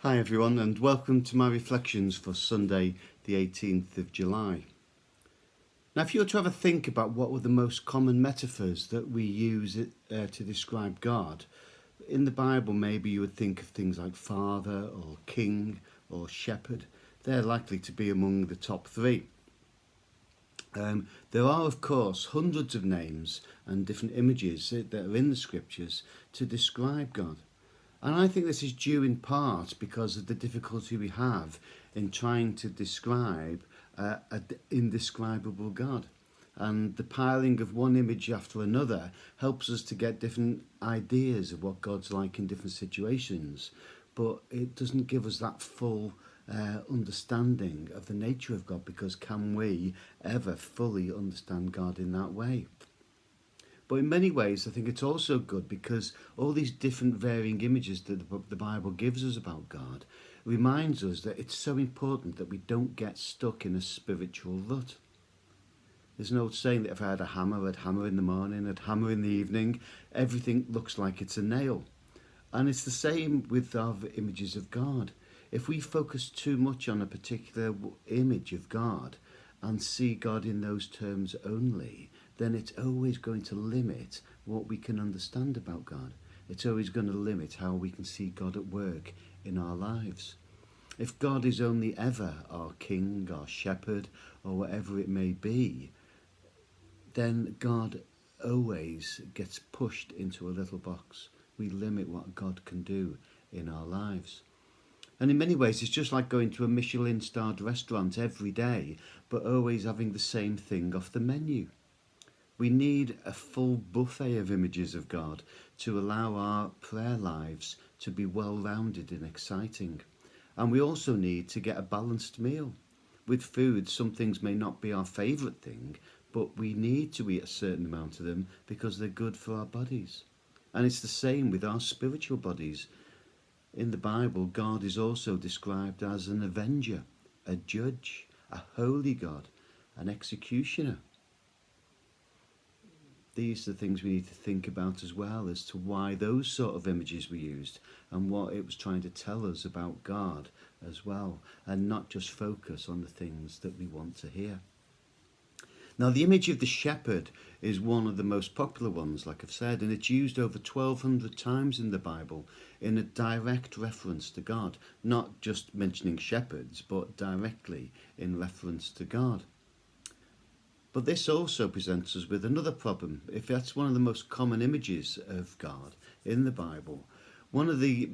Hi everyone, and welcome to my reflections for Sunday the 18th of July. Now, if you were to have a think about what were the most common metaphors that we use to describe God, in the Bible maybe you would think of things like father or king or shepherd. They're likely to be among the top three. There are, of course, hundreds of names and different images that are in the scriptures to describe God. And I think this is due in part because of the difficulty we have in trying to describe an indescribable God. And the piling of one image after another helps us to get different ideas of what God's like in different situations. But it doesn't give us that full understanding of the nature of God, because can we ever fully understand God in that way? But in many ways, I think it's also good because all these different varying images that the Bible gives us about God reminds us that it's so important that we don't get stuck in a spiritual rut. There's an old saying that if I had a hammer, I'd hammer in the morning, I'd hammer in the evening. Everything looks like it's a nail. And it's the same with our images of God. If we focus too much on a particular image of God and see God in those terms only, then it's always going to limit what we can understand about God. It's always going to limit how we can see God at work in our lives. If God is only ever our king, our shepherd, or whatever it may be, then God always gets pushed into a little box. We limit what God can do in our lives. And in many ways, it's just like going to a Michelin-starred restaurant every day, but always having the same thing off the menu. We need a full buffet of images of God to allow our prayer lives to be well-rounded and exciting. And we also need to get a balanced meal. With food, some things may not be our favourite thing, but we need to eat a certain amount of them because they're good for our bodies. And it's the same with our spiritual bodies. In the Bible, God is also described as an avenger, a judge, a holy God, an executioner. These are the things we need to think about as well, as to why those sort of images were used and what it was trying to tell us about God as well, and not just focus on the things that we want to hear. Now, the image of the shepherd is one of the most popular ones, like I've said, and it's used over 1,200 times in the Bible in a direct reference to God, not just mentioning shepherds, but directly in reference to God. But this also presents us with another problem. If that's one of the most common images of God in the Bible, one of the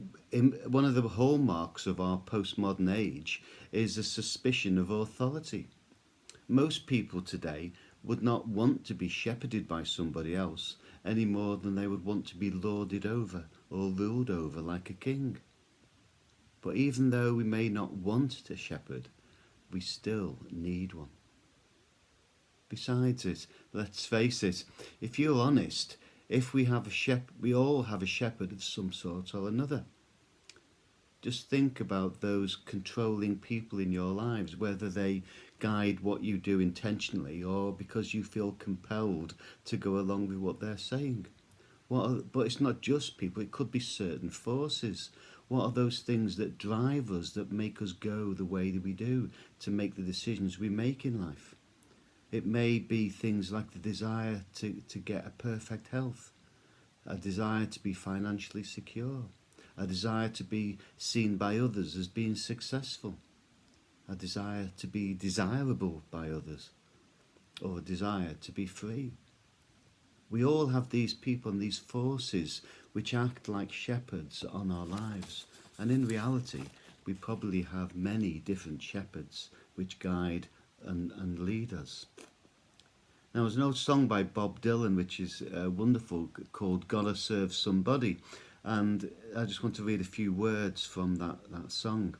hallmarks of our postmodern age is a suspicion of authority. Most people today would not want to be shepherded by somebody else any more than they would want to be lorded over or ruled over like a king. But even though we may not want a shepherd, we still need one. Besides it, let's face it, if you're honest, if we have we all have a shepherd of some sort or another. Just think about those controlling people in your lives, whether they guide what you do intentionally or because you feel compelled to go along with what they're saying. But it's not just people, it could be certain forces. What are those things that drive us, that make us go the way that we do, to make the decisions we make in life? It may be things like the desire to get a perfect health, a desire to be financially secure, a desire to be seen by others as being successful, a desire to be desirable by others, or a desire to be free. We all have these people and these forces which act like shepherds on our lives, and in reality we probably have many different shepherds which guide and lead us. Now, there's an old song by Bob Dylan which is wonderful, called "Gotta Serve Somebody," and I just want to read a few words from that song.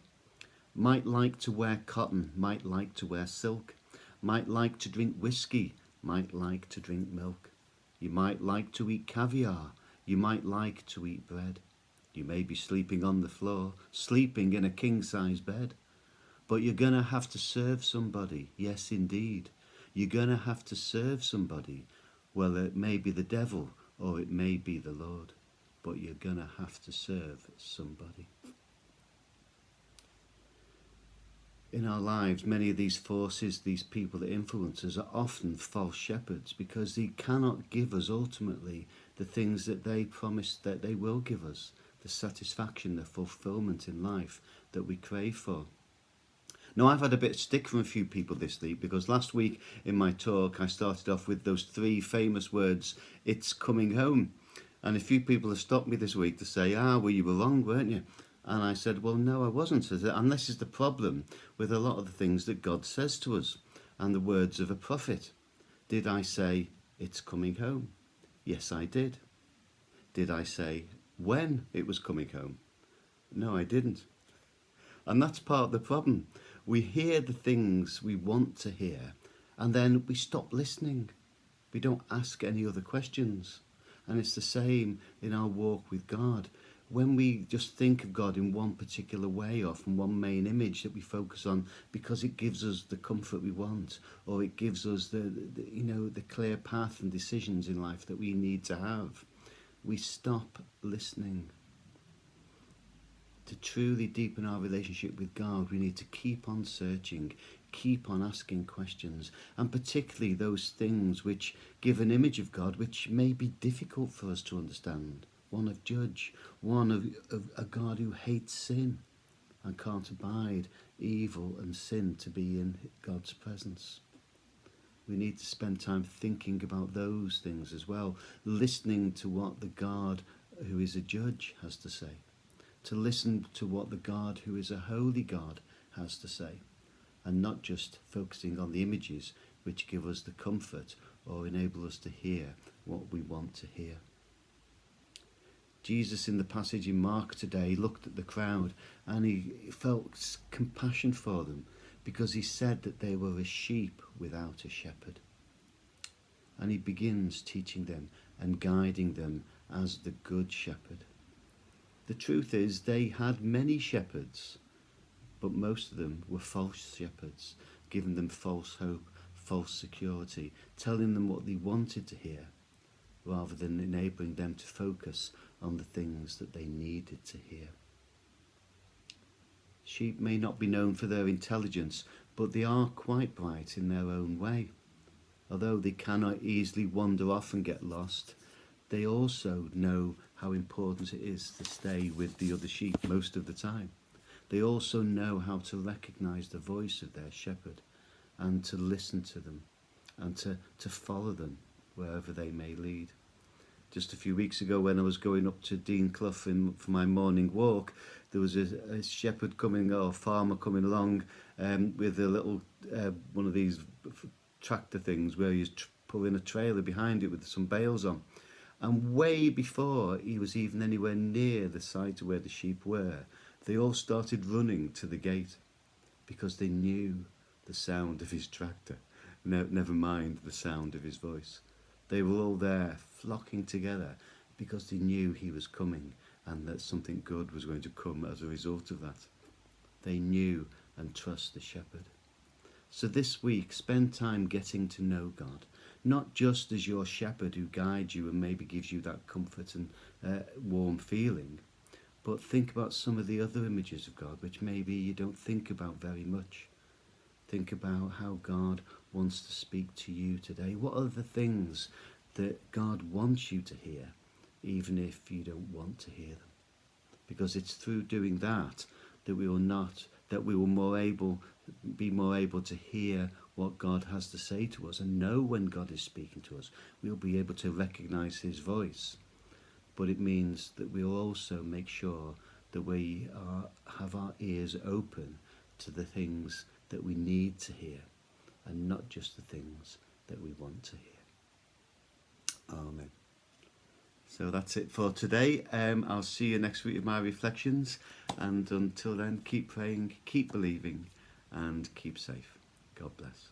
Might like to wear cotton, might like to wear silk, might like to drink whiskey, might like to drink milk. You might like to eat caviar, you might like to eat bread. You may be sleeping on the floor, sleeping in a king-size bed. But you're gonna have to serve somebody, yes indeed. You're gonna have to serve somebody. Well, it may be the devil or it may be the Lord, but you're gonna have to serve somebody. in our lives, many of these forces, these people that influence us, are often false shepherds, because they cannot give us ultimately the things that they promise that they will give us, the satisfaction, the fulfillment in life that we crave for. Now, I've had a bit of stick from a few people this week, because last week in my talk I started off with those three famous words, "It's coming home." And a few people have stopped me this week to say, well, you were wrong, weren't you? And I said, well, no, I wasn't. And this is the problem with a lot of the things that God says to us and the words of a prophet. Did I say, it's coming home? Yes, I did. Did I say when it was coming home? No, I didn't. And that's part of the problem. We hear the things we want to hear, and then we stop listening. We don't ask any other questions. And it's the same in our walk with God. When we just think of God in one particular way, or from one main image that we focus on because it gives us the comfort we want, or it gives us the clear path and decisions in life that we need to have, we stop listening. To truly deepen our relationship with God, we need to keep on searching, keep on asking questions, and particularly those things which give an image of God which may be difficult for us to understand. One of judge, one of a God who hates sin and can't abide evil and sin to be in God's presence. We need to spend time thinking about those things as well, listening to what the God who is a judge has to say, to listen to what the God who is a holy God has to say, and not just focusing on the images which give us the comfort or enable us to hear what we want to hear. Jesus, in the passage in Mark today, looked at the crowd and he felt compassion for them, because he said that they were a sheep without a shepherd. And he begins teaching them and guiding them as the good shepherd. The truth is, they had many shepherds, but most of them were false shepherds, giving them false hope, false security, telling them what they wanted to hear, rather than enabling them to focus on the things that they needed to hear. Sheep may not be known for their intelligence, but they are quite bright in their own way. Although they cannot easily wander off and get lost, they also know how important it is to stay with the other sheep most of the time. They also know how to recognise the voice of their shepherd and to listen to them and to follow them wherever they may lead. Just a few weeks ago, when I was going up to Dean Clough for my morning walk, there was a shepherd coming, or a farmer coming along with a little one of these tractor things where he's pulling a trailer behind it with some bales on. And way before he was even anywhere near the site where the sheep were, they all started running to the gate, because they knew the sound of his tractor, never mind the sound of his voice. They were all there flocking together because they knew he was coming and that something good was going to come as a result of that. They knew and trust the shepherd. So this week, spend time getting to know God, not just as your shepherd who guides you and maybe gives you that comfort and warm feeling, but think about some of the other images of God which maybe you don't think about very much. Think about how God wants to speak to you today. What are the things that God wants you to hear, even if you don't want to hear them? Because it's through doing that that we will be more able to hear what God has to say to us and know when God is speaking to us. We'll be able to recognise his voice. But it means that we'll also make sure that we have our ears open to the things that we need to hear, and not just the things that we want to hear. Amen. So that's it for today. I'll see you next week with my reflections, and until then, keep praying, keep believing, and keep safe. God bless.